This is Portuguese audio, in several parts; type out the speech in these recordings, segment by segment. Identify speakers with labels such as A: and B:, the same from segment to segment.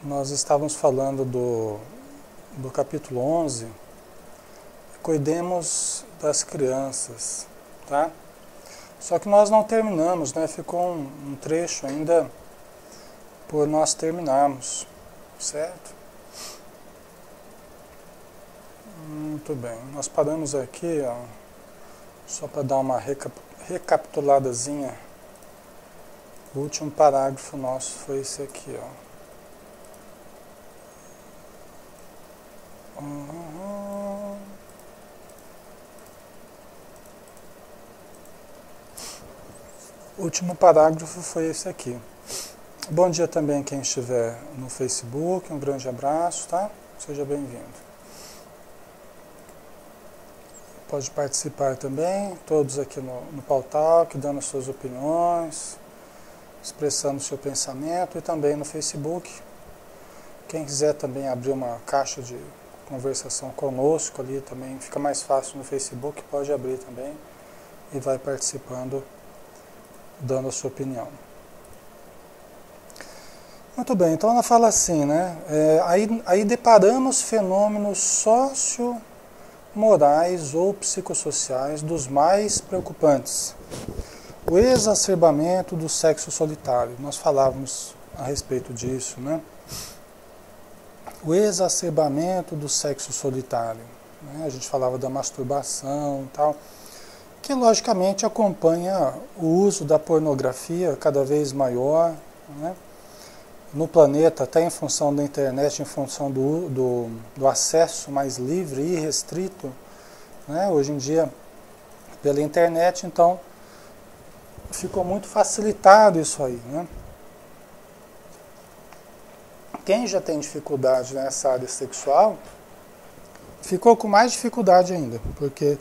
A: nós estávamos falando do capítulo 11, cuidemos das crianças, tá? Só que nós não terminamos, né? Ficou um trecho ainda por nós terminarmos, certo? Muito bem, nós paramos aqui, ó, só para dar uma recapituladazinha. O último parágrafo nosso foi esse aqui, ó. O último parágrafo foi esse aqui. Bom dia também quem estiver no Facebook, um grande abraço, tá? Seja bem-vindo. Pode participar também, todos aqui no Pautalk, dando as suas opiniões, expressando o seu pensamento, e também no Facebook. Quem quiser também abrir uma caixa de conversação conosco ali também, fica mais fácil no Facebook, pode abrir também e vai participando, dando a sua opinião. Muito bem, então ela fala assim, né? Aí deparamos fenômenos sociomorais ou psicossociais dos mais preocupantes. O exacerbamento do sexo solitário, nós falávamos a respeito disso, né? O exacerbamento do sexo solitário, né? A gente falava da masturbação e tal, que logicamente acompanha o uso da pornografia cada vez maior, né? No planeta, até em função da internet, em função do acesso mais livre e restrito, né? Hoje em dia, pela internet, então, ficou muito facilitado isso aí, né? Quem já tem dificuldade nessa área sexual, ficou com mais dificuldade ainda, porque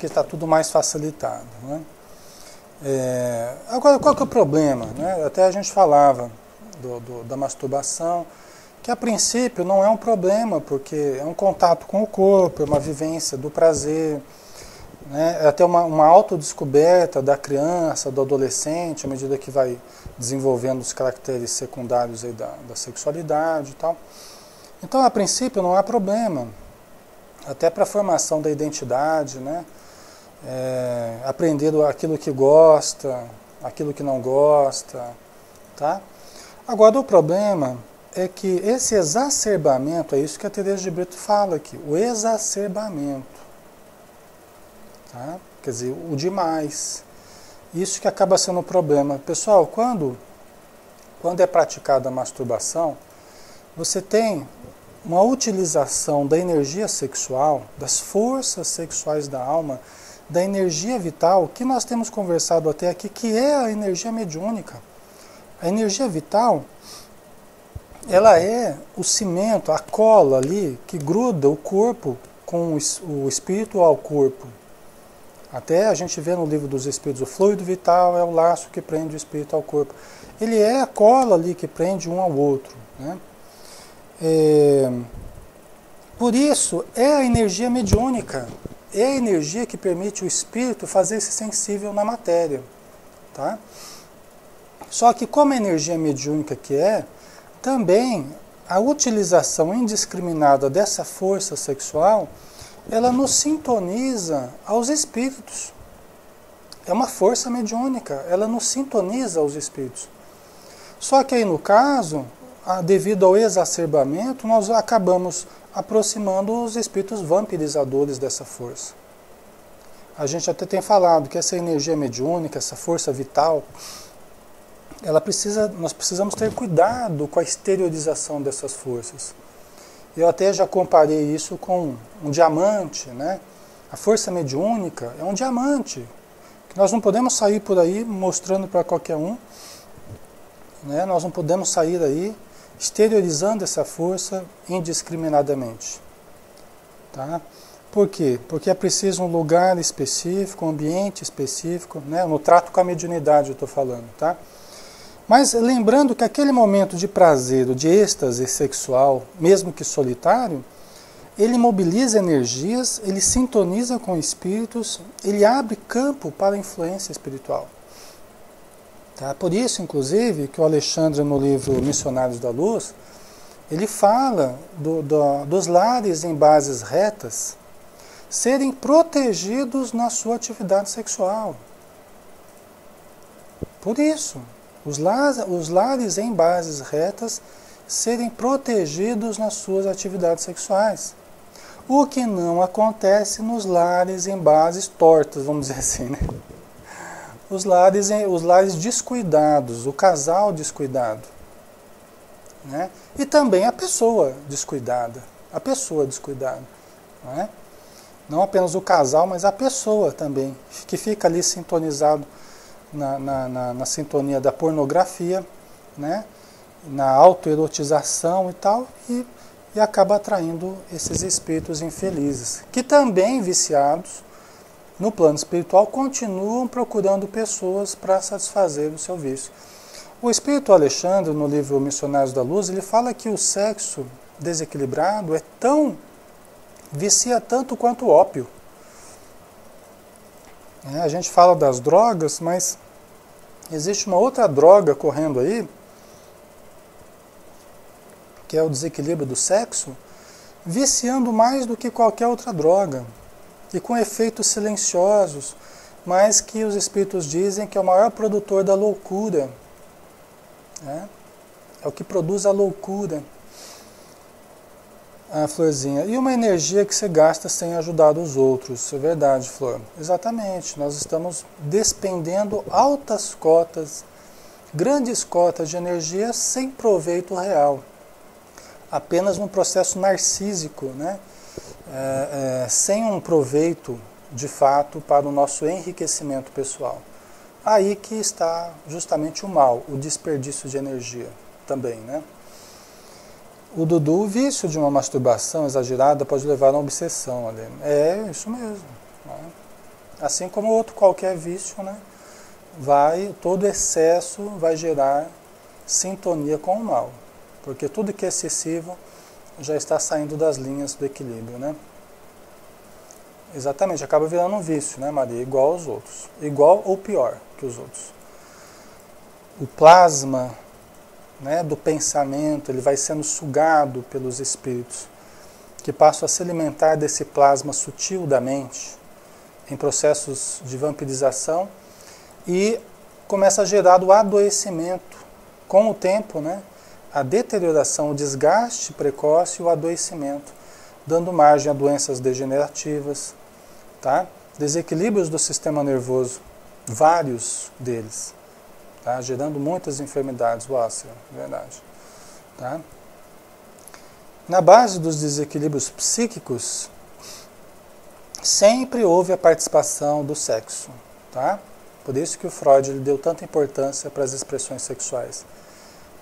A: está tudo mais facilitado, né? Agora, qual que é o problema, né? Até a gente falava da masturbação, que a princípio não é um problema, porque é um contato com o corpo, é uma vivência do prazer, né? É até uma autodescoberta da criança, do adolescente, à medida que vai desenvolvendo os caracteres secundários aí da sexualidade e tal. Então, a princípio, não há problema, até para a formação da identidade, né? Aprender aquilo que gosta, aquilo que não gosta, tá? Agora, o problema é que esse exacerbamento, é isso que a Teresa de Brito fala aqui, o exacerbamento, tá? Quer dizer, o demais. Isso que acaba sendo o problema. Pessoal, quando é praticada a masturbação, você tem uma utilização da energia sexual, das forças sexuais da alma, da energia vital, que nós temos conversado até aqui, que é a energia mediúnica. A energia vital, ela é o cimento, a cola ali, que gruda o corpo com o espírito ao corpo. Até a gente vê no livro dos Espíritos, o fluido vital é o laço que prende o espírito ao corpo. Ele é a cola ali que prende um ao outro, né? Por isso, é a energia mediúnica, é a energia que permite o espírito fazer-se sensível na matéria, tá? Só que como a energia mediúnica que também a utilização indiscriminada dessa força sexual, ela nos sintoniza aos espíritos. É uma força mediúnica, ela nos sintoniza aos espíritos. Só que aí no caso, devido ao exacerbamento, nós acabamos aproximando os espíritos vampirizadores dessa força. A gente até tem falado que essa energia mediúnica, essa força vital, nós precisamos ter cuidado com a exteriorização dessas forças. Eu até já comparei isso com um diamante, né? A força mediúnica é um diamante, que nós não podemos sair por aí mostrando para qualquer um, né? Nós não podemos sair aí exteriorizando essa força indiscriminadamente, tá? Por quê? Porque é preciso um lugar específico, um ambiente específico, né? No trato com a mediunidade eu estou falando, tá? Mas lembrando que aquele momento de prazer, de êxtase sexual, mesmo que solitário, ele mobiliza energias, ele sintoniza com espíritos, ele abre campo para a influência espiritual. Tá? Por isso, inclusive, que o Alexandre, no livro Missionários da Luz, ele fala dos lares em bases retas serem protegidos na sua atividade sexual. Por isso, os lares em bases retas serem protegidos nas suas atividades sexuais. O que não acontece nos lares em bases tortas, vamos dizer assim, né? Os lares descuidados, o casal descuidado, né? E também a pessoa descuidada, né? Não apenas o casal, mas a pessoa também, que fica ali sintonizado na sintonia da pornografia, né? Na autoerotização e tal, e acaba atraindo esses espíritos infelizes, que também viciados no plano espiritual continuam procurando pessoas para satisfazer o seu vício. O espírito Alexandre, no livro Missionários da Luz, ele fala que o sexo desequilibrado vicia tanto quanto o ópio. A gente fala das drogas, mas existe uma outra droga correndo aí, que é o desequilíbrio do sexo, viciando mais do que qualquer outra droga, e com efeitos silenciosos, mas que os espíritos dizem que é o maior produtor da loucura. Né? É o que produz a loucura, a Florzinha. E uma energia que você gasta sem ajudar os outros. Isso é verdade, Flor. Exatamente. Nós estamos despendendo altas cotas, grandes cotas de energia sem proveito real. Apenas num processo narcísico, né? Sem um proveito de fato para o nosso enriquecimento pessoal. Aí que está justamente o mal, o desperdício de energia também, né? O Dudu, o vício de uma masturbação exagerada pode levar a uma obsessão ali. É isso mesmo. Né? Assim como outro qualquer vício, né? Todo excesso vai gerar sintonia com o mal. Porque tudo que é excessivo já está saindo das linhas do equilíbrio, né? Exatamente, acaba virando um vício, né, Maria? Igual aos outros. Igual ou pior que os outros. O plasma, né, do pensamento, ele vai sendo sugado pelos espíritos, que passam a se alimentar desse plasma sutil da mente, em processos de vampirização, e começa a gerar o adoecimento. Com o tempo, né? A deterioração, o desgaste precoce e o adoecimento, dando margem a doenças degenerativas, tá? Desequilíbrios do sistema nervoso, vários deles, tá? Gerando muitas enfermidades, verdade. Tá? Na base dos desequilíbrios psíquicos, sempre houve a participação do sexo. Tá? Por isso que o Freud ele deu tanta importância para as expressões sexuais.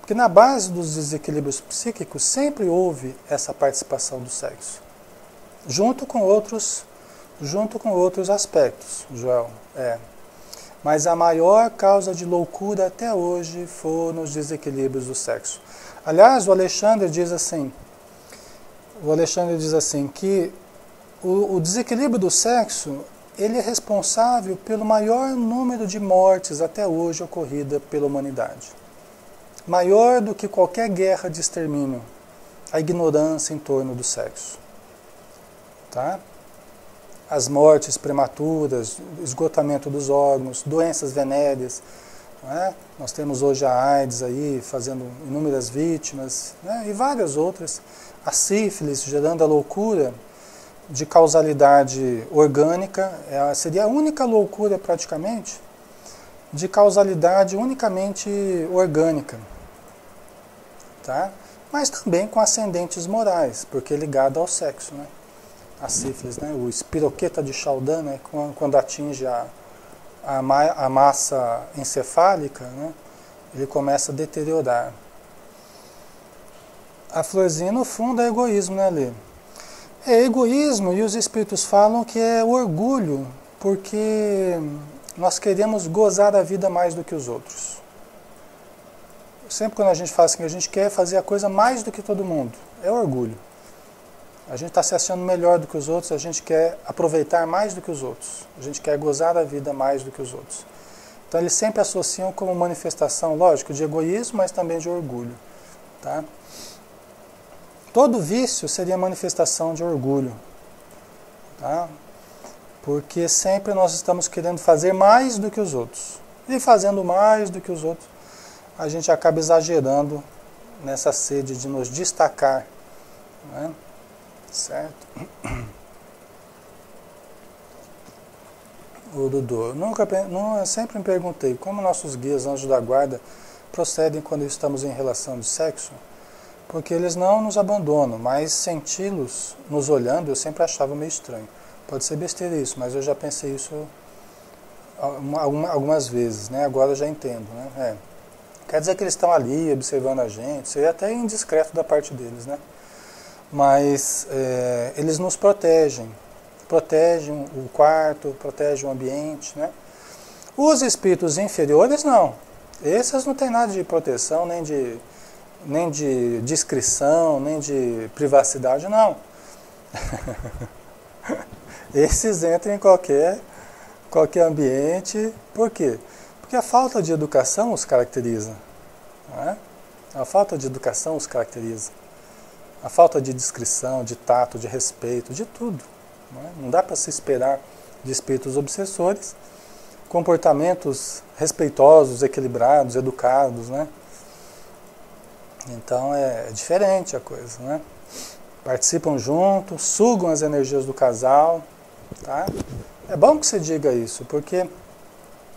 A: Porque na base dos desequilíbrios psíquicos sempre houve essa participação do sexo. Junto com outros aspectos, Joel. Mas a maior causa de loucura até hoje foram os desequilíbrios do sexo. Aliás, o Alexandre diz assim que o desequilíbrio do sexo ele é responsável pelo maior número de mortes até hoje ocorrida pela humanidade. Maior do que qualquer guerra de extermínio, a ignorância em torno do sexo. Tá? As mortes prematuras, esgotamento dos órgãos, doenças venéreas. Né? Nós temos hoje a AIDS aí, fazendo inúmeras vítimas, né? E várias outras. A sífilis, gerando a loucura de causalidade orgânica, seria a única loucura praticamente de causalidade unicamente orgânica. Tá? Mas também com ascendentes morais, porque é ligado ao sexo, né? A sífilis, né? O espiroqueta de Chaldin, né? Quando atinge a massa encefálica, né? Ele começa a deteriorar. A Florzinha, no fundo, é egoísmo, né, Lê? É egoísmo, e os espíritos falam que é orgulho, porque nós queremos gozar a vida mais do que os outros. Sempre quando a gente fala assim, a gente quer fazer a coisa mais do que todo mundo. É orgulho. A gente está se achando melhor do que os outros, a gente quer aproveitar mais do que os outros. A gente quer gozar a vida mais do que os outros. Então eles sempre associam como manifestação, lógico, de egoísmo, mas também de orgulho. Tá? Todo vício seria manifestação de orgulho. Tá? Porque sempre nós estamos querendo fazer mais do que os outros. E fazendo mais do que os outros, a gente acaba exagerando nessa sede de nos destacar. Né? Certo? O Dudu, eu sempre me perguntei como nossos guias anjos da guarda procedem quando estamos em relação de sexo, porque eles não nos abandonam, mas senti-los nos olhando eu sempre achava meio estranho. Pode ser besteira isso, mas eu já pensei isso algumas vezes, né? Agora eu já entendo. Né? Quer dizer que eles estão ali observando a gente, seria até indiscreto da parte deles, né? Mas eles nos protegem o quarto, protegem o ambiente, né? Os espíritos inferiores não, esses não têm nada de proteção, nem de discrição, nem de privacidade, não. Esses entram em qualquer ambiente. Por quê? Porque a falta de educação os caracteriza. Não é? A falta de educação os caracteriza. A falta de discrição, de tato, de respeito, de tudo. Não dá para se esperar de espíritos obsessores comportamentos respeitosos, equilibrados, educados, né? Então é diferente a coisa, né? Participam juntos, sugam as energias do casal, tá? É bom que você diga isso, porque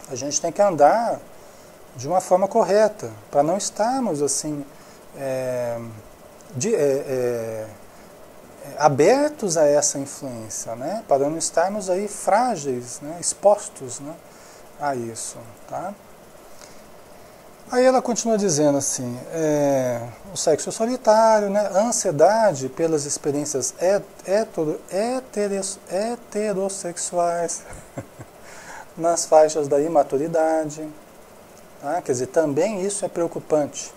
A: a gente tem que andar de uma forma correta, para não estarmos assim abertos a essa influência, né? Para não estarmos aí frágeis, né? Expostos, né? A isso, tá? Aí ela continua dizendo assim, o sexo solitário, né? A ansiedade pelas experiências heterossexuais nas faixas da imaturidade, tá? Quer dizer, também isso é preocupante,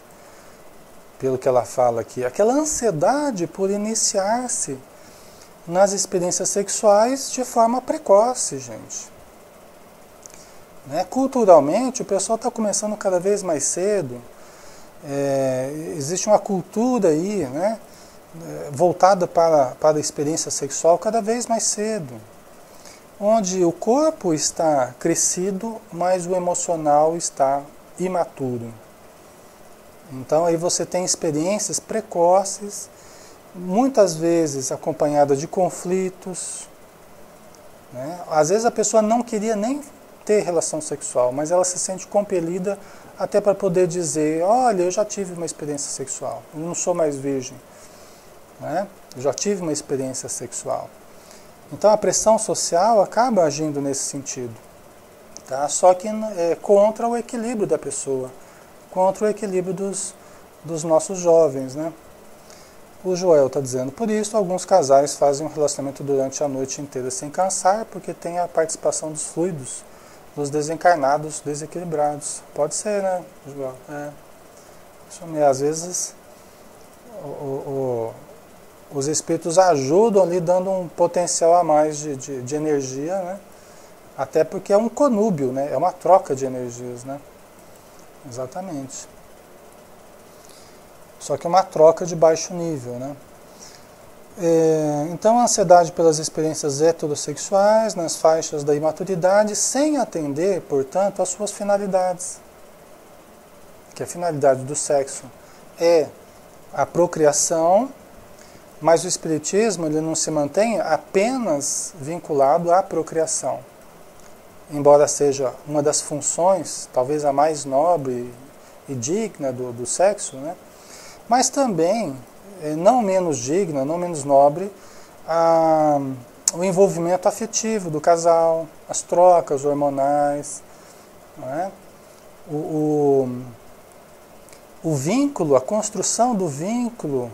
A: pelo que ela fala aqui. Aquela ansiedade por iniciar-se nas experiências sexuais de forma precoce, gente. Né? Culturalmente, o pessoal está começando cada vez mais cedo. Existe uma cultura aí, né? Voltada para a experiência sexual cada vez mais cedo. Onde o corpo está crescido, mas o emocional está imaturo. Então aí você tem experiências precoces, muitas vezes acompanhadas de conflitos. Né? Às vezes a pessoa não queria nem ter relação sexual, mas ela se sente compelida até para poder dizer, olha, eu já tive uma experiência sexual, eu não sou mais virgem, né? Eu já tive uma experiência sexual. Então a pressão social acaba agindo nesse sentido, tá? Só que é contra o equilíbrio da pessoa, contra o equilíbrio dos nossos jovens, né? O Joel está dizendo, por isso alguns casais fazem um relacionamento durante a noite inteira sem cansar, porque tem a participação dos fluidos, dos desencarnados desequilibrados. Pode ser, né, Joel? Às vezes os espíritos ajudam ali, dando um potencial a mais de energia, né? Até porque é um conúbio, né? É uma troca de energias, né? Exatamente. Só que é uma troca de baixo nível, né? Então a ansiedade pelas experiências heterossexuais nas faixas da imaturidade, sem atender, portanto, às suas finalidades. Que a finalidade do sexo é a procriação, mas o espiritismo ele não se mantém apenas vinculado à procriação. Embora seja uma das funções, talvez a mais nobre e digna do sexo, né? Mas também, não menos digna, não menos nobre, o envolvimento afetivo do casal, as trocas hormonais, não é? O vínculo, a construção do vínculo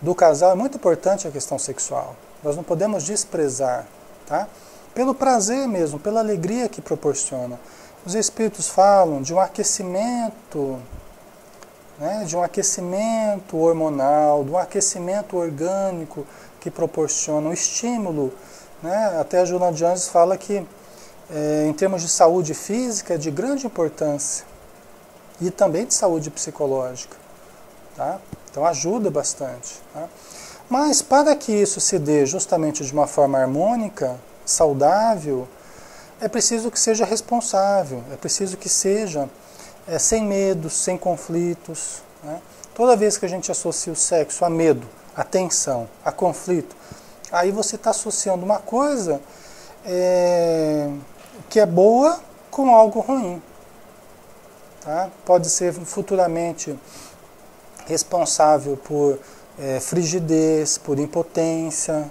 A: do casal é muito importante, a questão sexual. Nós não podemos desprezar, tá? Pelo prazer mesmo, pela alegria que proporciona. Os espíritos falam de um aquecimento, né, de um aquecimento hormonal, de um aquecimento orgânico que proporciona um estímulo. Né? Até a Joana de Anjos fala que em termos de saúde física, é de grande importância e também de saúde psicológica. Tá? Então ajuda bastante. Tá? Mas para que isso se dê justamente de uma forma harmônica, saudável, é preciso que seja responsável, é preciso que seja sem medos, sem conflitos. Né? Toda vez que a gente associa o sexo a medo, a tensão, a conflito, aí você está associando uma coisa que é boa com algo ruim. Tá? Pode ser futuramente responsável por frigidez, por impotência,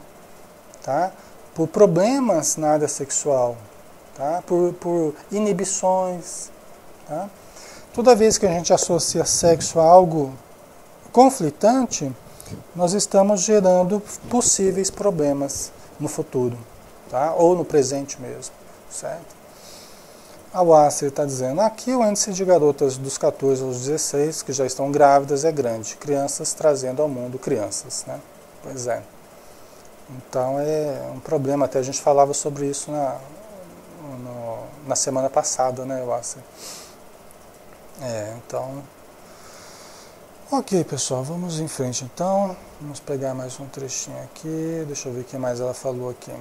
A: tá? Por problemas na área sexual, tá? Por inibições. Tá? Toda vez que a gente associa sexo a algo conflitante, nós estamos gerando possíveis problemas no futuro, tá? Ou no presente mesmo, certo? A Wasser está dizendo, aqui o índice de garotas dos 14 aos 16 que já estão grávidas é grande, crianças trazendo ao mundo crianças, né? Pois é. Então é um problema, até a gente falava sobre isso na semana passada, né, Wasser? Então... Ok, pessoal, vamos em frente então. Vamos pegar mais um trechinho aqui, deixa eu ver o que mais ela falou aqui.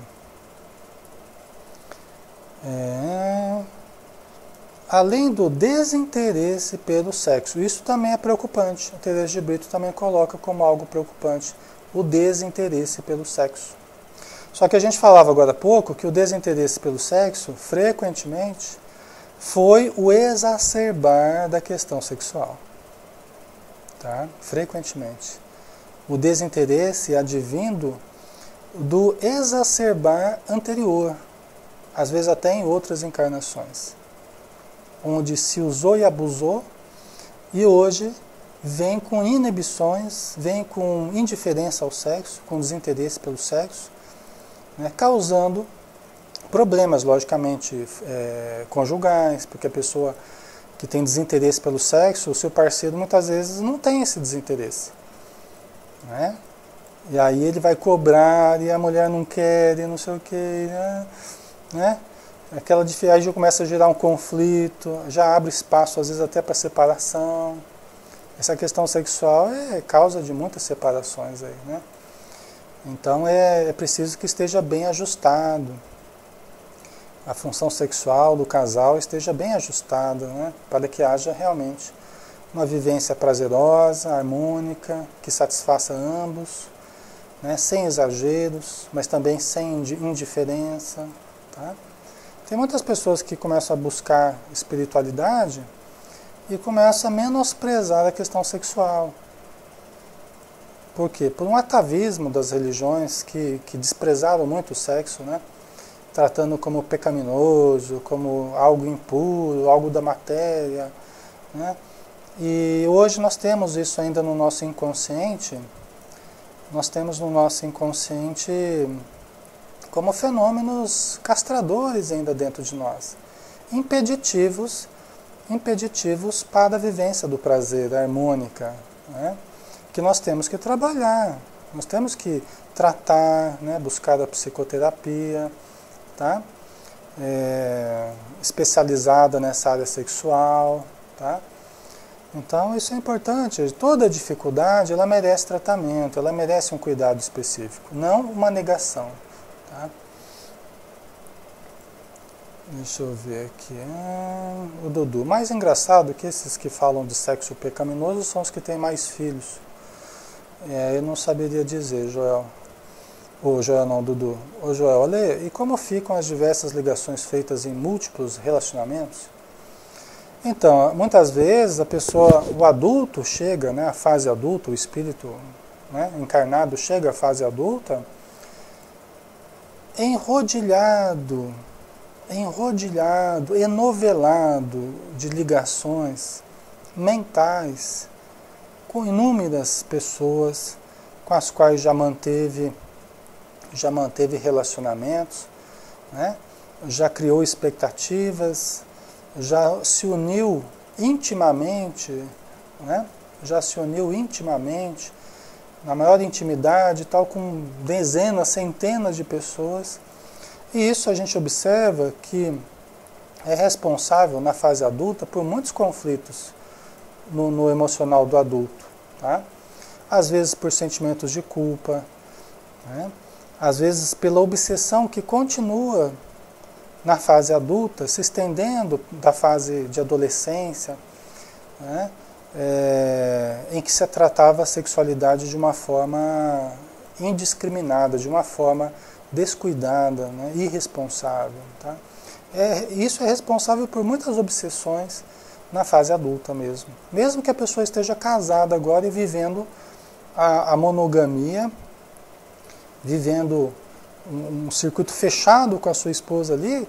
A: Além do desinteresse pelo sexo. Isso também é preocupante. A Teresa de Brito também coloca como algo preocupante o desinteresse pelo sexo. Só que a gente falava agora há pouco que o desinteresse pelo sexo, frequentemente, foi o exacerbar da questão sexual. Tá? Frequentemente. O desinteresse advindo do exacerbar anterior, às vezes até em outras encarnações, onde se usou e abusou, e hoje vem com inibições, vem com indiferença ao sexo, com desinteresse pelo sexo, né, causando problemas, logicamente, conjugais, porque a pessoa que tem desinteresse pelo sexo, o seu parceiro muitas vezes não tem esse desinteresse. Né? E aí ele vai cobrar, e a mulher não quer, e não sei o que, né? Aquela aí já começa a gerar um conflito, já abre espaço às vezes até para separação. Essa questão sexual é causa de muitas separações aí, né? Então é preciso que esteja bem ajustado. A função sexual do casal esteja bem ajustada, né? Para que haja realmente uma vivência prazerosa, harmônica, que satisfaça ambos, né? Sem exageros, mas também sem indiferença, tá? Tem muitas pessoas que começam a buscar espiritualidade e começam a menosprezar a questão sexual. Por quê? Por um atavismo das religiões que desprezaram muito o sexo, né? Tratando como pecaminoso, como algo impuro, algo da matéria, né? E hoje nós temos isso ainda no nosso inconsciente, nós temos no nosso inconsciente como fenômenos castradores ainda dentro de nós, impeditivos para a vivência do prazer, harmônica, né? Que nós temos que trabalhar, nós temos que tratar, né? Buscar a psicoterapia, tá? Especializada nessa área sexual, tá? Então isso é importante. Toda dificuldade ela merece tratamento, ela merece um cuidado específico, não uma negação. Tá? Deixa eu ver aqui. O Dudu. Mais engraçado que esses que falam de sexo pecaminoso são os que têm mais filhos. Eu não saberia dizer, Joel. Joel não, Dudu. Joel, olha, e como ficam as diversas ligações feitas em múltiplos relacionamentos? Então, muitas vezes o adulto chega, né, à fase adulta, o espírito, né, encarnado chega à fase adulta, enrodilhado, enovelado de ligações mentais com inúmeras pessoas com as quais já manteve relacionamentos, né? Já criou expectativas, já se uniu intimamente, né? Na maior intimidade, tal, com dezenas, centenas de pessoas. E isso a gente observa que é responsável na fase adulta por muitos conflitos no emocional do adulto. Tá? Às vezes por sentimentos de culpa, né? Às vezes pela obsessão que continua na fase adulta, se estendendo da fase de adolescência, né? Em que se tratava a sexualidade de uma forma indiscriminada, de uma forma descuidada, né? Irresponsável. Tá? Isso é responsável por muitas obsessões na fase adulta mesmo. Mesmo que a pessoa esteja casada agora e vivendo a monogamia, vivendo um circuito fechado com a sua esposa ali,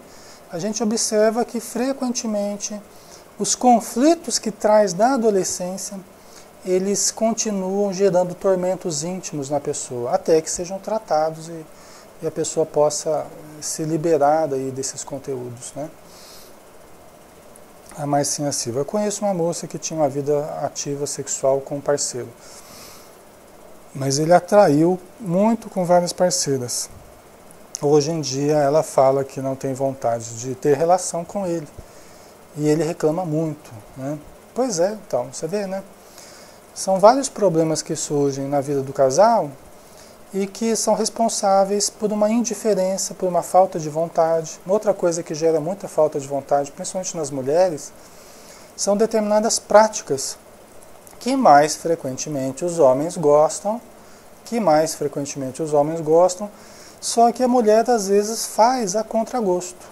A: a gente observa que frequentemente os conflitos que traz da adolescência, eles continuam gerando tormentos íntimos na pessoa, até que sejam tratados e a pessoa possa se liberar daí desses conteúdos, né? A Marcinha Silva. Eu conheço uma moça que tinha uma vida ativa sexual com um parceiro, mas ele atraiu muito com várias parceiras. Hoje em dia ela fala que não tem vontade de ter relação com ele. E ele reclama muito, né? Pois é, então, você vê, né? São vários problemas que surgem na vida do casal e que são responsáveis por uma indiferença, por uma falta de vontade. Outra coisa que gera muita falta de vontade, principalmente nas mulheres, são determinadas práticas que mais frequentemente os homens gostam, só que a mulher às vezes faz a contragosto,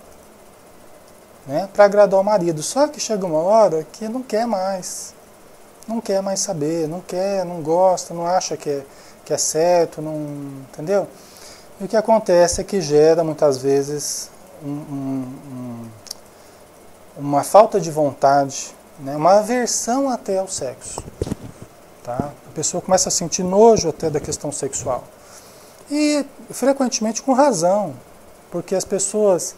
A: né, para agradar o marido. Só que chega uma hora que não quer mais saber, não gosta, não acha que é certo, não, entendeu? E o que acontece é que gera muitas vezes uma falta de vontade, né, uma aversão até ao sexo. Tá? A pessoa começa a sentir nojo até da questão sexual. E frequentemente com razão, porque as pessoas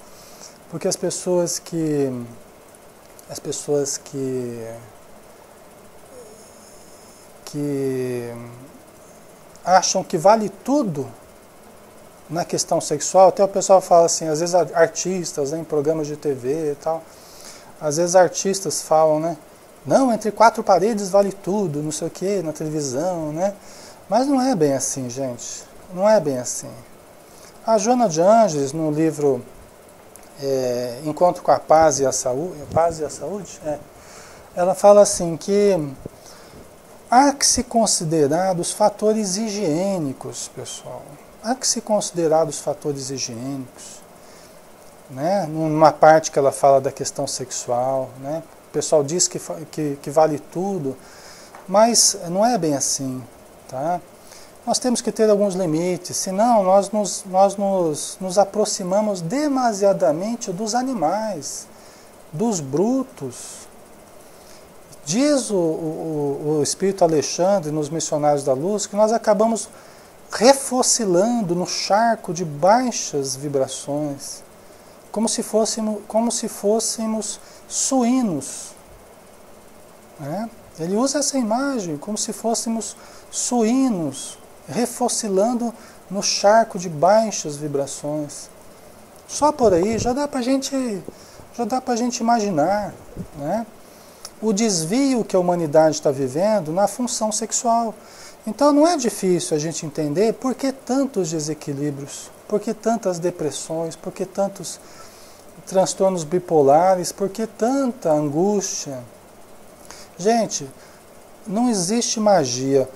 A: que acham que vale tudo na questão sexual, até o pessoal fala assim, às vezes artistas, né, em programas de TV e tal, às vezes artistas falam, né, não, entre quatro paredes vale tudo, não sei o que, na televisão, né, mas não é bem assim, gente, não é bem assim. A Joana de Ângeles, no livro Encontro com a Paz e a Saúde, ela fala assim que há que se considerar os fatores higiênicos, pessoal. Há que se considerar os fatores higiênicos. Né? Numa parte que ela fala da questão sexual, né? O pessoal diz que vale tudo, mas não é bem assim. Tá? Nós temos que ter alguns limites, senão nós nos aproximamos demasiadamente dos animais, dos brutos. Diz o Espírito Alexandre nos Missionários da Luz que nós acabamos refossilando no charco de baixas vibrações, como se fôssemos suínos. Né? Ele usa essa imagem, como se fôssemos suínos, refossilando no charco de baixas vibrações. Só por aí já dá para a gente imaginar, né, o desvio que a humanidade está vivendo na função sexual. Então não é difícil a gente entender por que tantos desequilíbrios, por que tantas depressões, por que tantos transtornos bipolares, por que tanta angústia. Gente, não existe magia.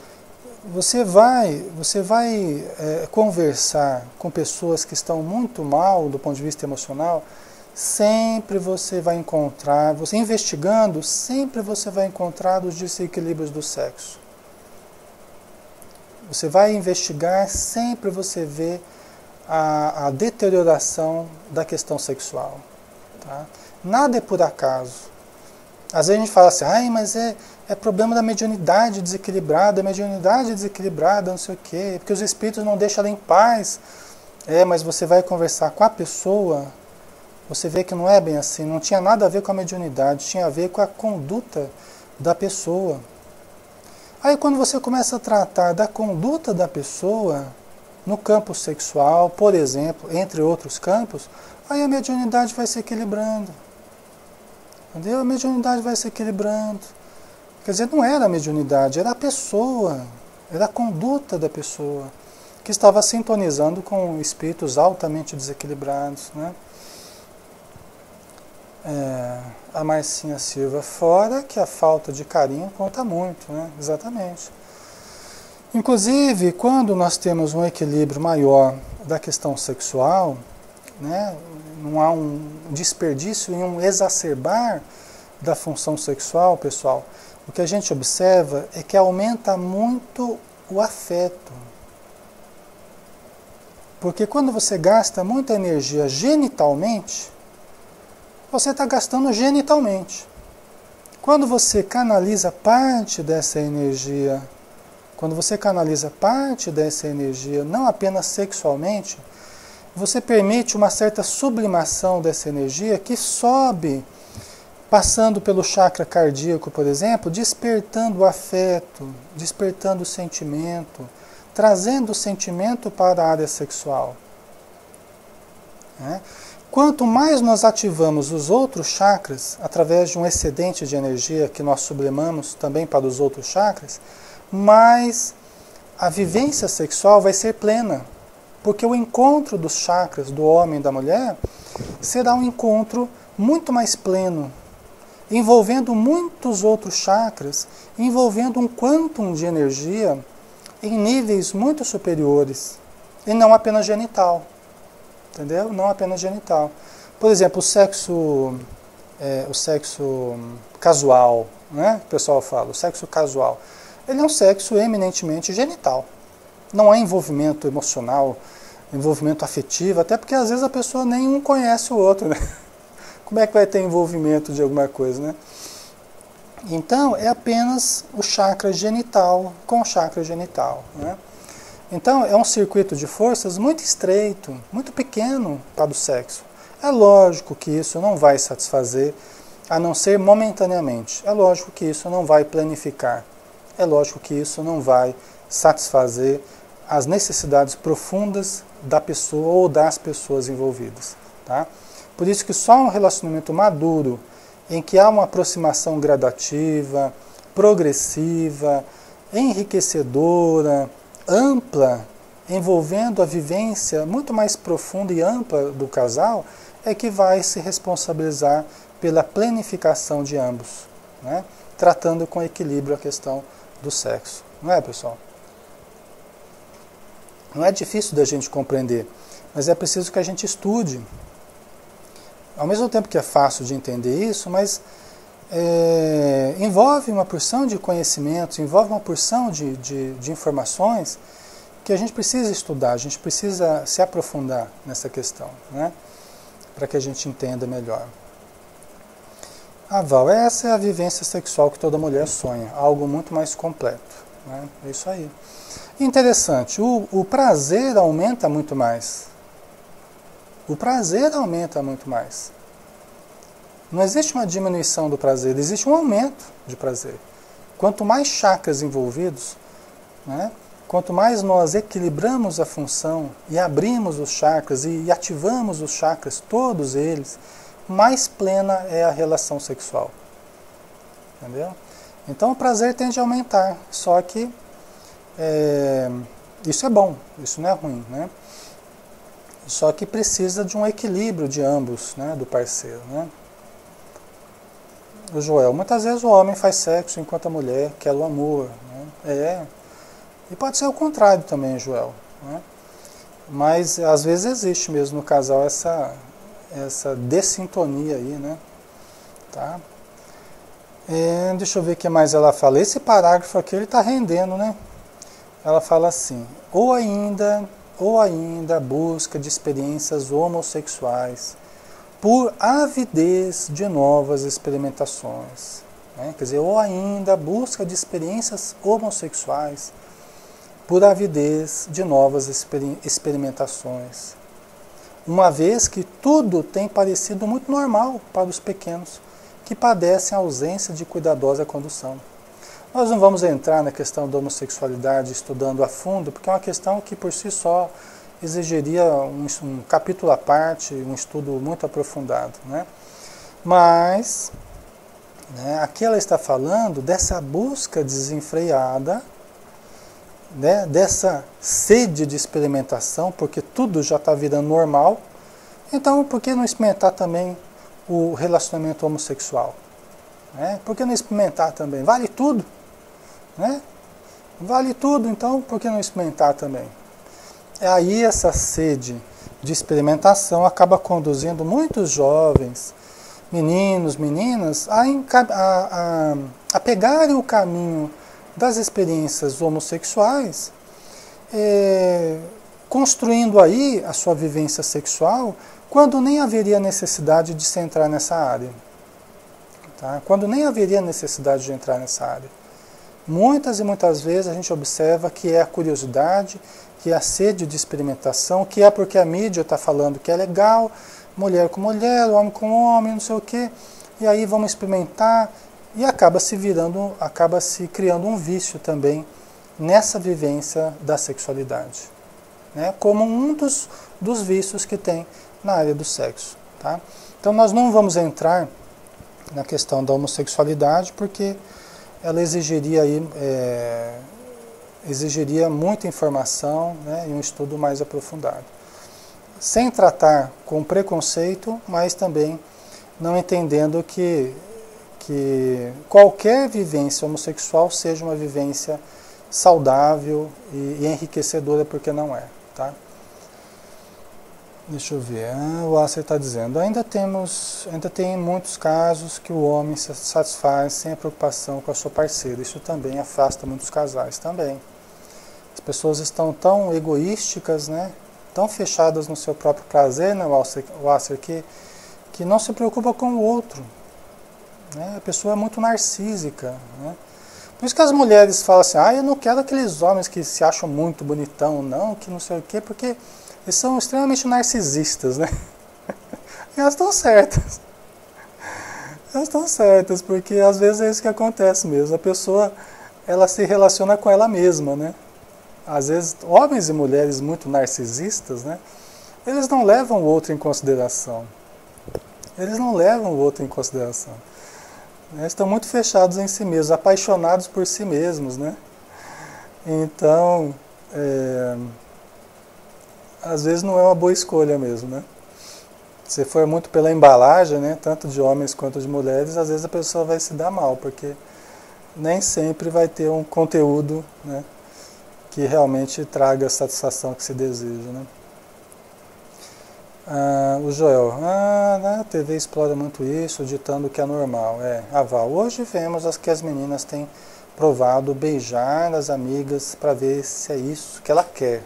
A: Você vai conversar com pessoas que estão muito mal do ponto de vista emocional, sempre você vai encontrar, você investigando, sempre você vai encontrar os desequilíbrios do sexo. Você vai investigar, sempre você vê a deterioração da questão sexual. Tá? Nada é por acaso. Às vezes a gente fala assim, mas é problema da mediunidade desequilibrada, não sei o quê, porque os espíritos não deixam ela em paz. Mas você vai conversar com a pessoa, você vê que não é bem assim, não tinha nada a ver com a mediunidade, tinha a ver com a conduta da pessoa. Aí quando você começa a tratar da conduta da pessoa, no campo sexual, por exemplo, entre outros campos, aí a mediunidade vai se equilibrando. Entendeu? A mediunidade vai se equilibrando. Quer dizer, não era a mediunidade, era a pessoa, era a conduta da pessoa, que estava sintonizando com espíritos altamente desequilibrados, né? A Marcinha Silva, fora que a falta de carinho conta muito, né? Exatamente. Inclusive, quando nós temos um equilíbrio maior da questão sexual, né, não há um desperdício e um exacerbar da função sexual, pessoal, o que a gente observa é que aumenta muito o afeto. Porque quando você gasta muita energia genitalmente, você está gastando genitalmente. Quando você canaliza parte dessa energia, não apenas sexualmente, você permite uma certa sublimação dessa energia que sobe, passando pelo chakra cardíaco, por exemplo, despertando o afeto, despertando o sentimento, trazendo o sentimento para a área sexual. Né? Quanto mais nós ativamos os outros chakras, através de um excedente de energia que nós sublimamos também para os outros chakras, mais a vivência sexual vai ser plena. Porque o encontro dos chakras do homem e da mulher será um encontro muito mais pleno, envolvendo muitos outros chakras, envolvendo um quantum de energia em níveis muito superiores, e não apenas genital. Entendeu? Não apenas genital. Por exemplo, o sexo casual, né? O pessoal fala, o sexo casual. Ele é um sexo eminentemente genital. Não há envolvimento emocional, envolvimento afetivo, até porque às vezes a pessoa nem um conhece o outro, né? Como é que vai ter envolvimento de alguma coisa, né? Então, é apenas o chakra genital com o chakra genital, né? Então, é um circuito de forças muito estreito, muito pequeno para o sexo. É lógico que isso não vai satisfazer, a não ser momentaneamente. É lógico que isso não vai planificar. É lógico que isso não vai satisfazer as necessidades profundas da pessoa ou das pessoas envolvidas. Tá? Por isso que só um relacionamento maduro, em que há uma aproximação gradativa, progressiva, enriquecedora, ampla, envolvendo a vivência muito mais profunda e ampla do casal, é que vai se responsabilizar pela planificação de ambos, né? Tratando com equilíbrio a questão do sexo. Não é, pessoal? Não é difícil da gente compreender, mas é preciso que a gente estude. Ao mesmo tempo que é fácil de entender isso, mas envolve uma porção de conhecimentos, envolve uma porção de informações que a gente precisa estudar, a gente precisa se aprofundar nessa questão, né? Para que a gente entenda melhor. Val, essa é a vivência sexual que toda mulher sonha, algo muito mais completo, né? É isso aí. Interessante, o prazer aumenta muito mais. O prazer aumenta muito mais. Não existe uma diminuição do prazer, existe um aumento de prazer. Quanto mais chakras envolvidos, né, quanto mais nós equilibramos a função e abrimos os chakras e ativamos os chakras, todos eles, mais plena é a relação sexual. Entendeu? Então o prazer tende a aumentar, só que isso é bom, isso não é ruim, né? Só que precisa de um equilíbrio de ambos, né, do parceiro, né? O Joel, muitas vezes o homem faz sexo enquanto a mulher quer o amor, né? E pode ser o contrário também, Joel, né? Mas às vezes existe mesmo no casal essa dessintonia aí, né? Tá? Deixa eu ver o que mais ela fala. Esse parágrafo aqui ele está rendendo, né? Ela fala assim: ou ainda a busca de experiências homossexuais por avidez de novas experimentações, né? Quer dizer, ou ainda a busca de experiências homossexuais por avidez de novas experimentações, uma vez que tudo tem parecido muito normal para os pequenos, que padecem a ausência de cuidadosa condução. Nós não vamos entrar na questão da homossexualidade estudando a fundo, porque é uma questão que por si só exigiria um capítulo à parte, um estudo muito aprofundado, né? Mas né? Aqui ela está falando dessa busca desenfreada, né? Dessa sede de experimentação, porque tudo já está virando normal. Então, por que não experimentar também o relacionamento homossexual? Né? Por que não experimentar também? Vale tudo, né? Vale tudo, então por que não experimentar também? Aí essa sede de experimentação acaba conduzindo muitos jovens, meninos, meninas, a pegarem o caminho das experiências homossexuais, construindo aí a sua vivência sexual, quando nem haveria necessidade de se entrar nessa área. Tá? Quando nem haveria necessidade de entrar nessa área. Muitas e muitas vezes a gente observa que é a curiosidade, que é a sede de experimentação, que é porque a mídia está falando que é legal, mulher com mulher, homem com homem, não sei o quê, e aí vamos experimentar, e acaba se criando um vício também nessa vivência da sexualidade, né? Como um dos vícios que tem na área do sexo. Tá? Então nós não vamos entrar na questão da homossexualidade, porque ela exigiria muita informação, né, e um estudo mais aprofundado. Sem tratar com preconceito, mas também não entendendo que qualquer vivência homossexual seja uma vivência saudável e enriquecedora, porque não é. Tá? Deixa eu ver, o Asser está dizendo, ainda tem muitos casos que o homem se satisfaz sem a preocupação com a sua parceira. Isso também afasta muitos casais também. As pessoas estão tão egoísticas, né, tão fechadas no seu próprio prazer, né, o Asser, que não se preocupa com o outro. Né? A pessoa é muito narcísica. Né? Por isso que as mulheres falam assim, eu não quero aqueles homens que se acham muito bonitão, não, que não sei o quê, porque eles são extremamente narcisistas, né? E elas estão certas. Elas estão certas, porque às vezes é isso que acontece mesmo. A pessoa, ela se relaciona com ela mesma, né? Às vezes, homens e mulheres muito narcisistas, né? Eles não levam o outro em consideração. Eles não levam o outro em consideração. Eles estão muito fechados em si mesmos, apaixonados por si mesmos, né? Então, às vezes não é uma boa escolha mesmo, né? Se for muito pela embalagem, né, tanto de homens quanto de mulheres, às vezes a pessoa vai se dar mal, porque nem sempre vai ter um conteúdo, né, que realmente traga a satisfação que se deseja, né? O Joel, a TV explora muito isso, ditando que é normal. Val, hoje vemos que as meninas têm provado beijar as amigas para ver se é isso que ela quer.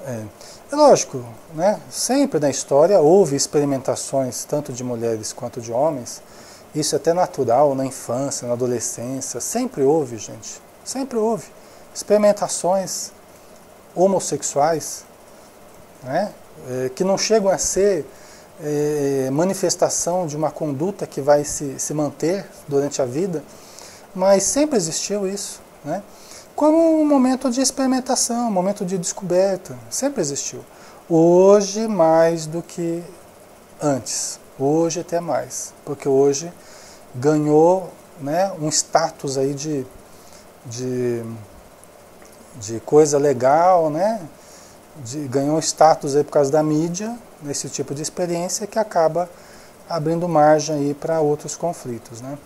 A: É lógico, né? Sempre na história houve experimentações, tanto de mulheres quanto de homens. Isso é até natural na infância, na adolescência. Sempre houve, gente. Sempre houve. Experimentações homossexuais, né? Que não chegam a ser manifestação de uma conduta que vai se manter durante a vida, mas sempre existiu isso, né? Como um momento de experimentação, um momento de descoberta, sempre existiu. Hoje mais do que antes, hoje até mais, porque hoje ganhou, né, um status aí de coisa legal, né? Ganhou status aí por causa da mídia, nesse tipo de experiência, que acaba abrindo margem aí para outros conflitos, né?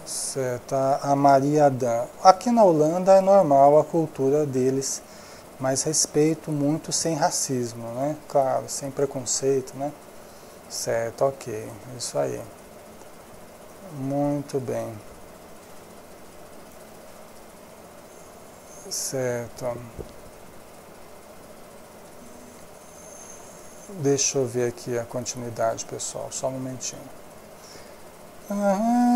A: Certo, a Maria Dan. Aqui na Holanda é normal a cultura deles, mas respeito muito sem racismo, né? Claro, sem preconceito, né? Certo, ok, isso aí. Muito bem. Certo. Deixa eu ver aqui a continuidade, pessoal, só um momentinho.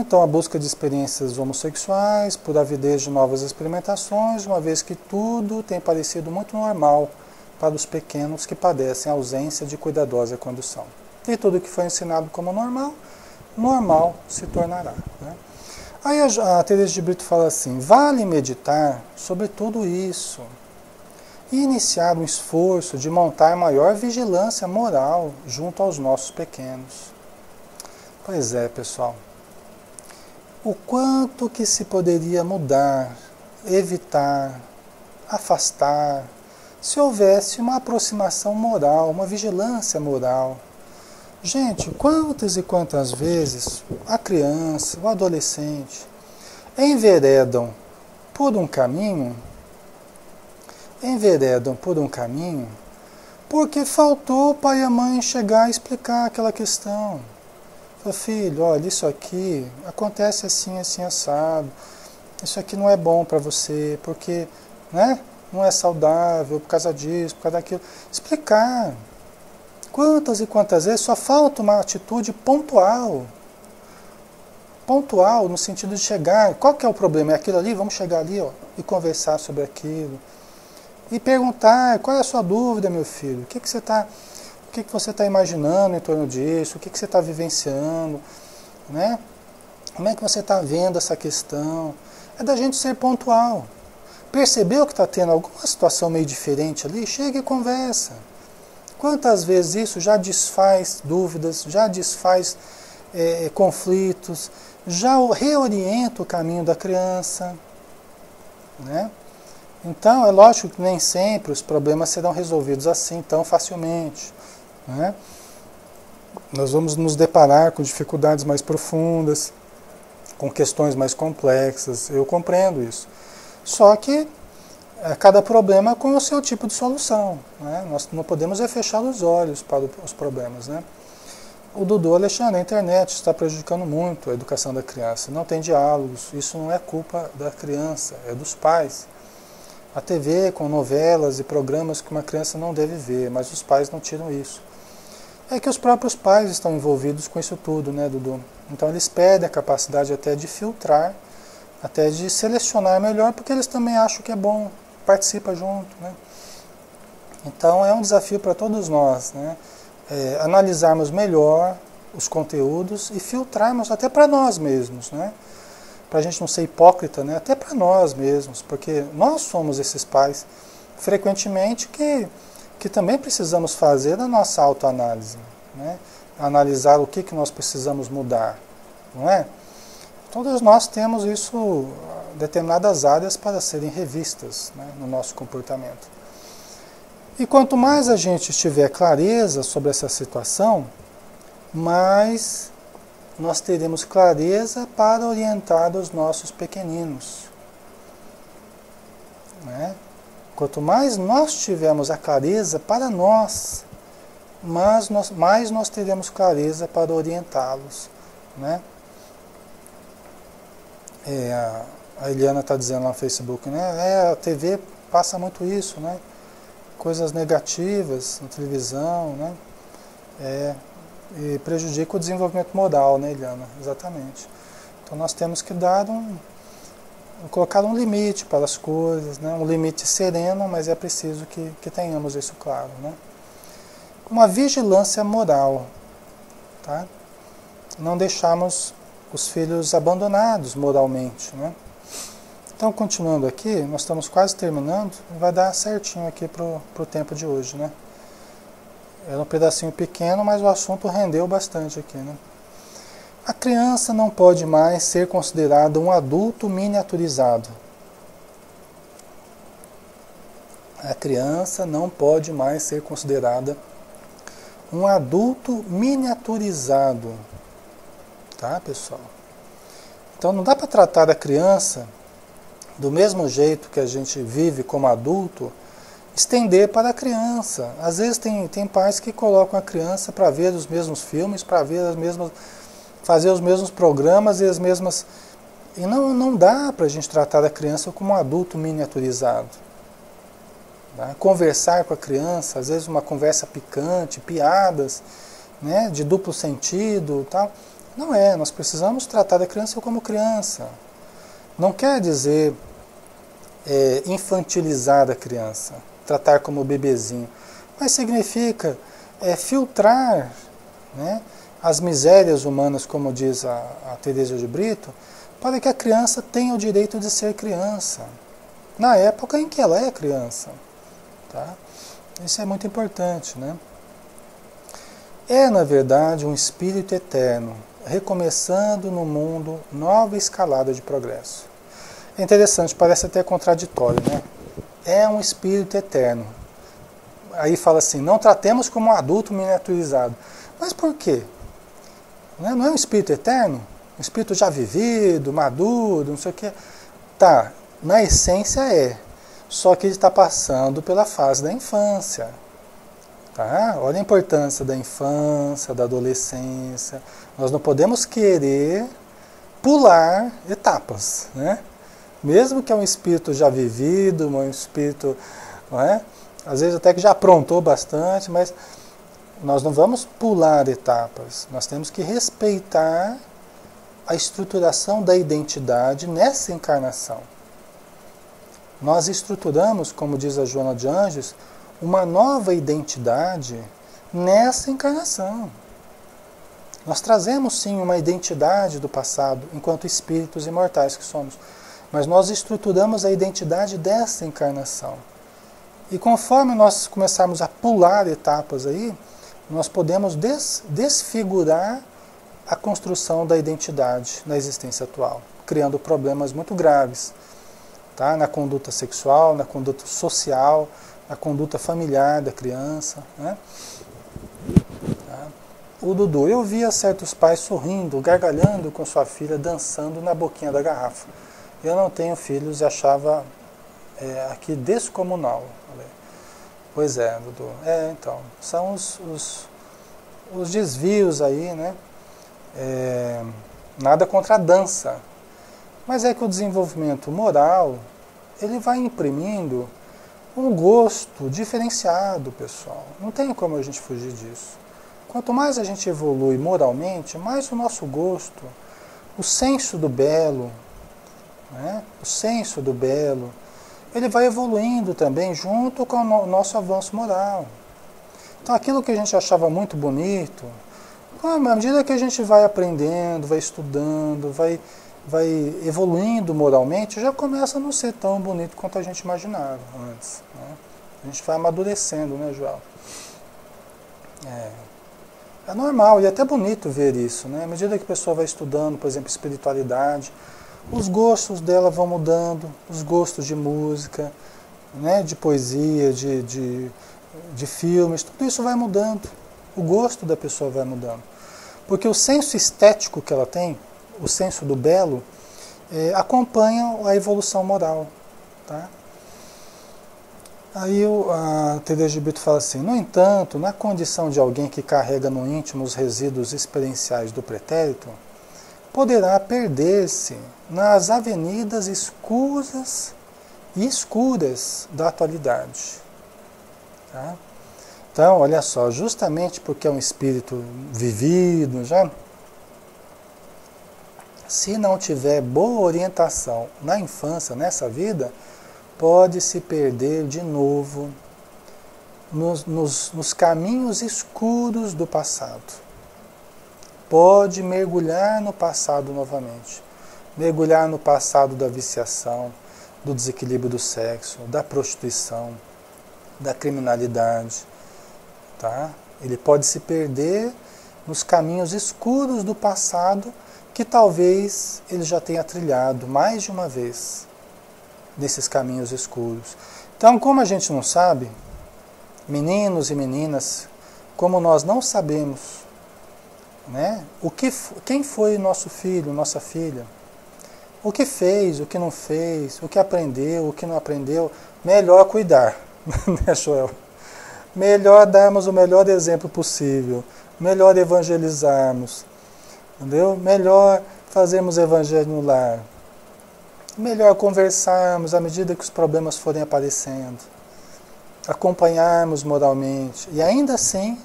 A: Então, a busca de experiências homossexuais, por avidez de novas experimentações, uma vez que tudo tem parecido muito normal para os pequenos que padecem a ausência de cuidadosa condução. E tudo que foi ensinado como normal, normal se tornará, né? Aí a Teresa de Brito fala assim, vale meditar sobre tudo isso. e iniciar um esforço de montar maior vigilância moral junto aos nossos pequenos. Pois é, pessoal. O quanto que se poderia mudar, evitar, afastar, se houvesse uma aproximação moral, uma vigilância moral. Gente, quantas e quantas vezes a criança, o adolescente, enveredam por um caminho, porque faltou o pai e a mãe chegar a explicar aquela questão. Fala, filho, olha, isso aqui acontece assim, assim, assado. Isso aqui não é bom para você, porque, né, não é saudável por causa disso, por causa daquilo. Explicar. Quantas e quantas vezes só falta uma atitude pontual. Pontual no sentido de chegar. Qual que é o problema? É aquilo ali? Vamos chegar ali, ó, e conversar sobre aquilo. E perguntar, qual é a sua dúvida, meu filho? O que você está imaginando em torno disso? O que você está vivenciando? Né? Como é que você está vendo essa questão? É da gente ser pontual. Percebeu que está tendo alguma situação meio diferente ali? Chega e conversa. Quantas vezes isso já desfaz dúvidas, já desfaz conflitos, já reorienta o caminho da criança, né? Então, é lógico que nem sempre os problemas serão resolvidos assim tão facilmente, né? Nós vamos nos deparar com dificuldades mais profundas, com questões mais complexas, eu compreendo isso. Só que cada problema com o seu tipo de solução, né? Nós não podemos fechar os olhos para os problemas, né? O Dudu Alexandre, a internet está prejudicando muito a educação da criança. Não tem diálogos, isso não é culpa da criança, é dos pais. A TV com novelas e programas que uma criança não deve ver, mas os pais não tiram isso. É que os próprios pais estão envolvidos com isso tudo, né, Dudu? Então eles perdem a capacidade até de filtrar, até de selecionar melhor, porque eles também acham que é bom, participa junto, né? Então é um desafio para todos nós, né? Analisarmos melhor os conteúdos e filtrarmos até para nós mesmos, né? Para a gente não ser hipócrita, né? Até para nós mesmos, porque nós somos esses pais, frequentemente, que também precisamos fazer a nossa autoanálise, né? Analisar o que nós precisamos mudar, não é? Todos nós temos isso, determinadas áreas para serem revistas, né, no nosso comportamento. E quanto mais a gente tiver clareza sobre essa situação, mais nós teremos clareza para orientar os nossos pequeninos, né? Quanto mais nós tivermos a clareza para nós, mais nós teremos clareza para orientá-los, né? A Eliana está dizendo lá no Facebook, né? A TV passa muito isso, né? Coisas negativas na televisão, né? E prejudica o desenvolvimento moral, né, Eliana? Exatamente. Então nós temos que colocar um limite para as coisas, né? Um limite sereno, mas é preciso que tenhamos isso claro, né? Uma vigilância moral, tá? Não deixarmos os filhos abandonados moralmente, né? Então, continuando aqui, nós estamos quase terminando, vai dar certinho aqui para o tempo de hoje, né? Era um pedacinho pequeno, mas o assunto rendeu bastante aqui, né? A criança não pode mais ser considerada um adulto miniaturizado. A criança não pode mais ser considerada um adulto miniaturizado. Tá, pessoal? Então não dá para tratar a criança do mesmo jeito que a gente vive como adulto, estender para a criança. Às vezes tem pais que colocam a criança para ver os mesmos filmes, para ver fazer os mesmos programas e as mesmas... E não dá para a gente tratar a criança como um adulto miniaturizado. Tá? Conversar com a criança, às vezes uma conversa picante, piadas, né, de duplo sentido, tal. Não é, nós precisamos tratar a criança como criança. Não quer dizer infantilizar a criança, tratar como bebezinho, mas significa filtrar, né, as misérias humanas, como diz a Teresa de Brito, para que a criança tenha o direito de ser criança, na época em que ela é criança. Tá? Isso é muito importante, né? É, na verdade, um espírito eterno, recomeçando no mundo nova escalada de progresso. É interessante, parece até contraditório, né? É um espírito eterno. Aí fala assim, não tratemos como um adulto miniaturizado. Mas por quê? Não é um espírito eterno? Um espírito já vivido, maduro, não sei o quê. Tá, na essência é. Só que ele está passando pela fase da infância. Tá? Olha a importância da infância, da adolescência. Nós não podemos querer pular etapas, né? Mesmo que é um espírito já vivido, um espírito, não é? Às vezes até que já aprontou bastante, mas nós não vamos pular etapas. Nós temos que respeitar a estruturação da identidade nessa encarnação. Nós estruturamos, como diz a Joana de Anjos, uma nova identidade nessa encarnação. Nós trazemos sim uma identidade do passado, enquanto espíritos imortais que somos, mas nós estruturamos a identidade dessa encarnação. E conforme nós começarmos a pular etapas aí, nós podemos desfigurar a construção da identidade na existência atual, criando problemas muito graves, tá? Na conduta sexual, na conduta social, na conduta familiar da criança, né? Tá? O Dudu, eu via certos pais sorrindo, gargalhando com sua filha, dançando na boquinha da garrafa. Eu não tenho filhos e achava aqui descomunal. Pois é, Dudu. Então, são os desvios aí, né? Nada contra a dança. Mas é que o desenvolvimento moral, ele vai imprimindo um gosto diferenciado, pessoal. Não tem como a gente fugir disso. Quanto mais a gente evolui moralmente, mais o nosso gosto, o senso do belo, né? O senso do belo, ele vai evoluindo também junto com o nosso avanço moral. Então aquilo que a gente achava muito bonito, à medida que a gente vai aprendendo, vai estudando, vai evoluindo moralmente, já começa a não ser tão bonito quanto a gente imaginava antes, né? A gente vai amadurecendo, né, João? É normal e é até bonito ver isso, né? À medida que a pessoa vai estudando, por exemplo, espiritualidade, os gostos dela vão mudando, os gostos de música, né, de poesia, de filmes, tudo isso vai mudando. O gosto da pessoa vai mudando. Porque o senso estético que ela tem, o senso do belo, acompanha a evolução moral. Tá? Aí a Teresa de Brito fala assim, no entanto, na condição de alguém que carrega no íntimo os resíduos experienciais do pretérito, poderá perder-se nas avenidas escuras e escuras da atualidade. Tá? Então, olha só, justamente porque é um espírito vivido já, se não tiver boa orientação na infância, nessa vida, pode se perder de novo nos caminhos escuros do passado. Pode mergulhar no passado novamente. Mergulhar no passado da viciação, do desequilíbrio do sexo, da prostituição, da criminalidade. Tá? Ele pode se perder nos caminhos escuros do passado que talvez ele já tenha trilhado mais de uma vez nesses caminhos escuros. Então, como a gente não sabe, meninos e meninas, como nós não sabemos, né, quem foi nosso filho, nossa filha, o que fez, o que não fez, o que aprendeu, o que não aprendeu, melhor cuidar, né, Joel? Melhor darmos o melhor exemplo possível, melhor evangelizarmos, entendeu? Melhor fazermos evangelho no lar, melhor conversarmos à medida que os problemas forem aparecendo, acompanharmos moralmente, e ainda assim,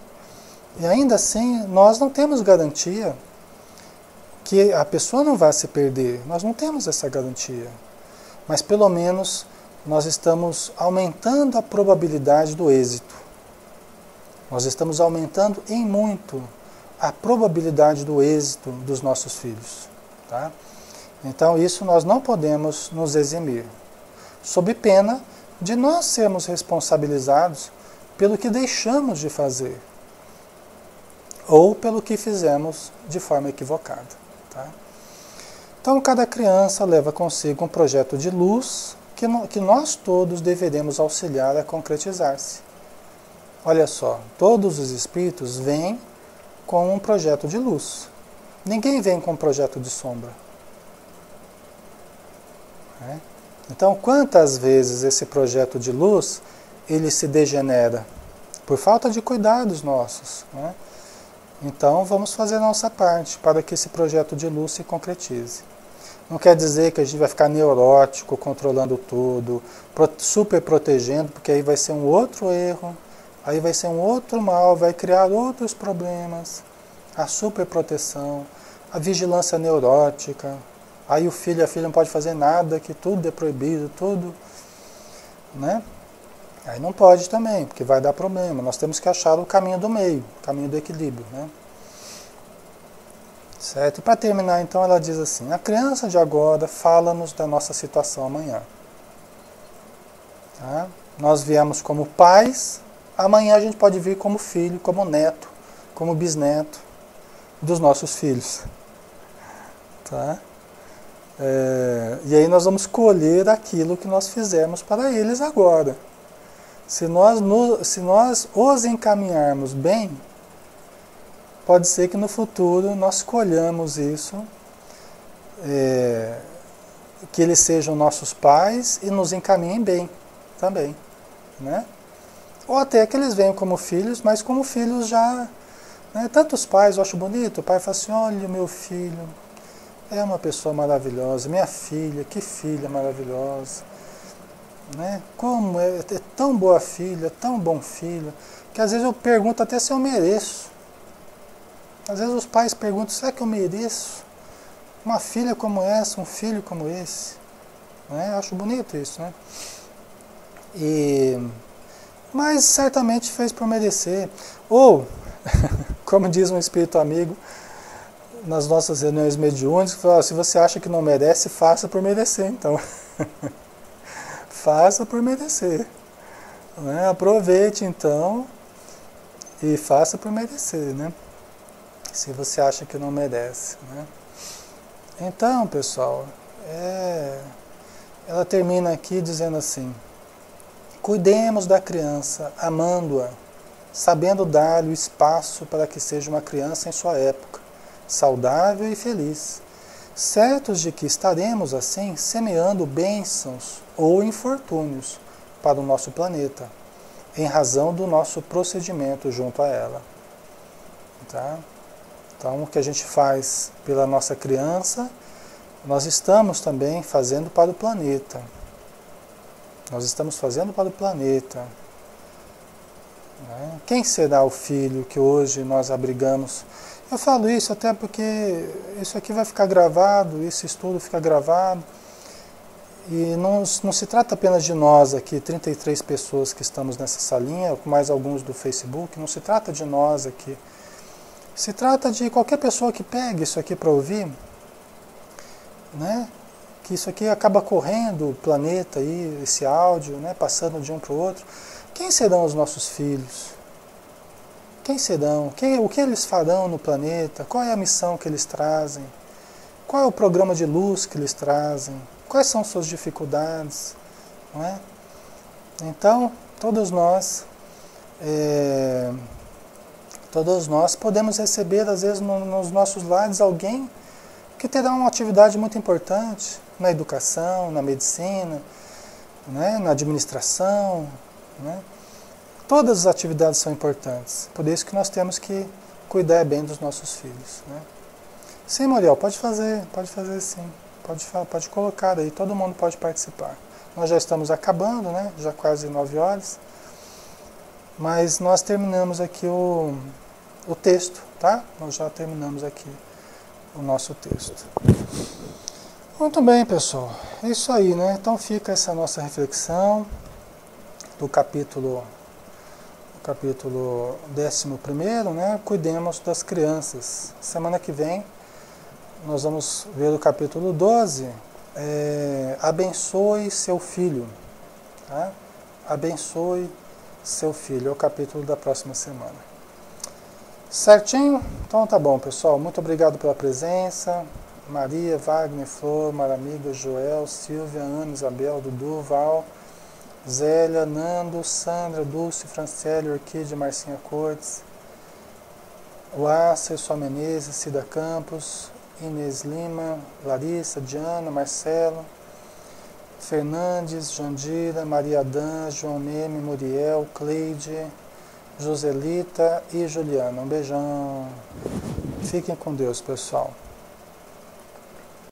A: nós não temos garantia que a pessoa não vai se perder, nós não temos essa garantia, mas pelo menos nós estamos aumentando a probabilidade do êxito. Nós estamos aumentando em muito a probabilidade do êxito dos nossos filhos. Tá? Então isso nós não podemos nos eximir, sob pena de nós sermos responsabilizados pelo que deixamos de fazer ou pelo que fizemos de forma equivocada. Tá? Então, cada criança leva consigo um projeto de luz que nós todos deveremos auxiliar a concretizar-se. Olha só, todos os espíritos vêm com um projeto de luz. Ninguém vem com um projeto de sombra. Né? Então, quantas vezes esse projeto de luz ele se degenera? Por falta de cuidados nossos. Né? Então, vamos fazer a nossa parte para que esse projeto de luz se concretize. Não quer dizer que a gente vai ficar neurótico, controlando tudo, super protegendo, porque aí vai ser um outro erro, aí vai ser um outro mal, vai criar outros problemas. A superproteção, a vigilância neurótica, aí o filho e a filha não pode fazer nada, que tudo é proibido, tudo, né? Aí não pode também, porque vai dar problema. Nós temos que achar o caminho do meio, o caminho do equilíbrio, né? Certo? E para terminar, então, ela diz assim: a criança de agora fala-nos da nossa situação amanhã. Tá? Nós viemos como pais, amanhã a gente pode vir como filho, como neto, como bisneto dos nossos filhos. Tá? E aí nós vamos colher aquilo que nós fizemos para eles agora. Se nós os encaminharmos bem, pode ser que no futuro nós colhamos isso, que eles sejam nossos pais e nos encaminhem bem também. Né? Ou até que eles venham como filhos, mas como filhos já... Né? Tantos pais, eu acho bonito, o pai fala assim: olha, meu filho é uma pessoa maravilhosa, minha filha, que filha maravilhosa. Né? Como é tão boa filha, tão bom filho, que às vezes eu pergunto até se eu mereço. Às vezes os pais perguntam: será que eu mereço uma filha como essa, um filho como esse? Né? Eu acho bonito isso, né? Mas certamente fez por merecer. Ou, como diz um espírito amigo nas nossas reuniões mediúnicas, se você acha que não merece, faça por merecer, então. Faça por merecer. Né? Aproveite, então, e faça por merecer, né? Se você acha que não merece. Né? Então, pessoal, ela termina aqui dizendo assim: cuidemos da criança, amando-a, sabendo dar-lhe o espaço para que seja uma criança em sua época, saudável e feliz, certos de que estaremos, assim, semeando bênçãos ou infortúnios para o nosso planeta, em razão do nosso procedimento junto a ela. Tá? Então, o que a gente faz pela nossa criança, nós estamos também fazendo para o planeta. Nós estamos fazendo para o planeta. Né? Quem será o filho que hoje nós abrigamos? Eu falo isso até porque isso aqui vai ficar gravado, esse estudo fica gravado. E não se trata apenas de nós aqui, 33 pessoas que estamos nessa salinha, com mais alguns do Facebook, não se trata de nós aqui. Se trata de qualquer pessoa que pegue isso aqui para ouvir, né? Que isso aqui acaba correndo o planeta aí, esse áudio, né? Passando de um para o outro. Quem serão os nossos filhos? Quem serão? O que eles farão no planeta? Qual é a missão que eles trazem? Qual é o programa de luz que eles trazem? Quais são suas dificuldades? Não é? Então, todos nós podemos receber, às vezes, nos nossos lares, alguém que terá uma atividade muito importante na educação, na medicina, né, na administração. Né? Todas as atividades são importantes. Por isso que nós temos que cuidar bem dos nossos filhos. Né? Sim, Muriel, pode fazer sim. Pode colocar aí, todo mundo pode participar. Nós já estamos acabando, né? Já quase 9 horas. Mas nós terminamos aqui o texto, tá? Nós já terminamos aqui o nosso texto. Muito bem, pessoal. É isso aí, né? Então fica essa nossa reflexão do capítulo 11º, né? Cuidemos das crianças. Semana que vem nós vamos ver o capítulo 12, abençoe seu filho. Tá? abençoe seu filho. É o capítulo da próxima semana. Certinho? Então tá bom, pessoal. Muito obrigado pela presença. Maria, Wagner, Flor, Maramiga, Joel, Silvia, Ana, Isabel, Dudu, Val, Zélia, Nando, Sandra, Dulce, Franciele, Orquídea, Marcinha Cortes, Lácia, Só Menezes, Cida Campos, Inês Lima, Larissa, Diana, Marcelo, Fernandes, Jandira, Maria Dan, João Neme, Muriel, Cleide, Joselita e Juliana. Um beijão. Fiquem com Deus, pessoal.